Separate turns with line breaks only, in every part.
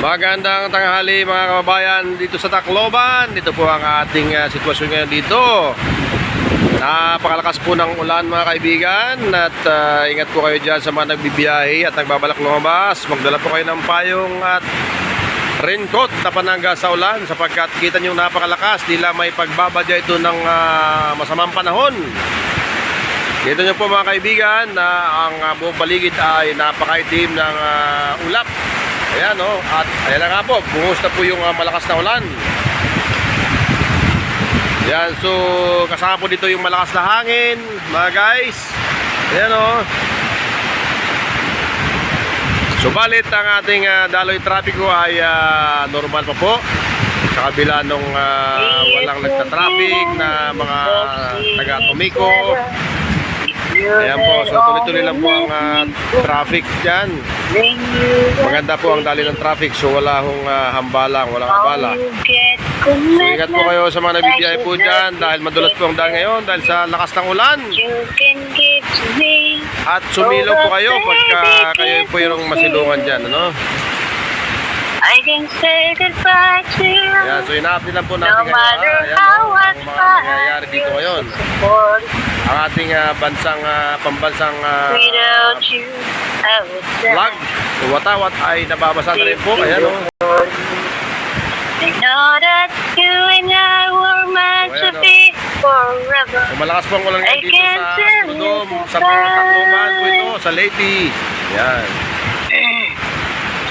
Magandang tanghali mga kababayan dito sa Tacloban. Dito po ang ating sitwasyon ngayon dito. Napakalakas po ng ulan mga kaibigan. At ingat po kayo dyan sa mga nagbibiyahe at nagbabalak lumabas. Magdala po kayo ng payong at raincoat na panangga sa ulan, sapagkat kita nyo napakalakas. Dila may pagbabadya ito ng masamang panahon. Dito nyo po mga kaibigan na ang buong paligid ay napakaitim ng ulap. Ayan o, at ayan na nga po, bumusta po yung malakas na ulan. Ayan, so kasama po dito yung malakas na hangin mga guys. Ayan o. Subalit ang ating daloy trapiko ay normal pa po. Sa kabila nung walang nagtatraffic na mga taga-Tomico. Ayan po, so tuloy-tuloy lang po ang traffic dyan. Maganda po ang dali ng traffic, so wala hong hambalang, walang abala. So ingat po kayo sa mga nabibiyahe po dyan, dahil madulas po ang daan ngayon dahil sa lakas ng ulan. At sumilaw po kayo pagka kayo po yung masilungan dyan, ano?
I can say goodbye to you.
Ayan, so ina-update lang po natin ngayon. Ayan, ang mga nangyayari dito ngayon. Ang ating pambansang vlog, Watawat, ay nababasa na rin po. Ayan o.
I know that you and I were meant to be forever.
So, malakas po ang ulan ngayon dito sa Astrodome, sa Tacloban po ito, sa Leyte. Ayan.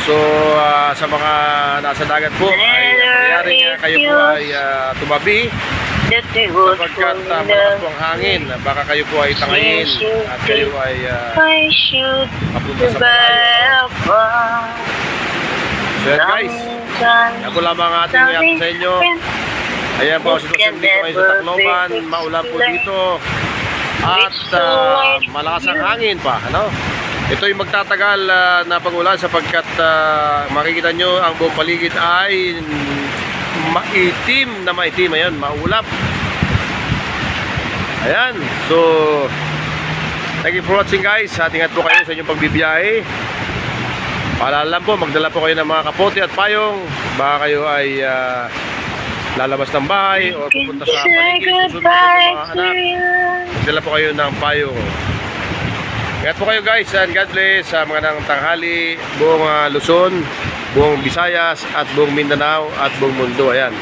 So sa mga nasa dagat po ay mangyaring kayo po ay tumabi, sapagkat malakas po ang hangin. Baka kayo po ay tangayin at kayo ay papunta sa malayo. So yan guys, ako lamang ating iyak sa inyo. Ayan po ang sitwasyon dito ngayon sa Tacloban. Maulan po dito at malakas ang hangin pa, ano? Ito ay magtatagal na pag-ulan, sapagkat makikita nyo ang buong paligid ay maitim na maitim. Ayan, maulap. Ayan, so thank you for watching guys. At ingat po kayo sa inyong pagbibiyahe. Paalala lang po, magdala po kayo ng mga kapote at payong. Baka kayo ay lalabas ng bahay o pupunta sa paligid, susunod kayo mga anak. Magdala po kayo ng payong. Ingat po kayo guys, and God bless sa mga nang tanghali, buong Luzon, buong Visayas, at buong Mindanao, at buong mundo. Ayan.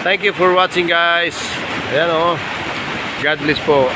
Thank you for watching guys. Ayan o. God bless po.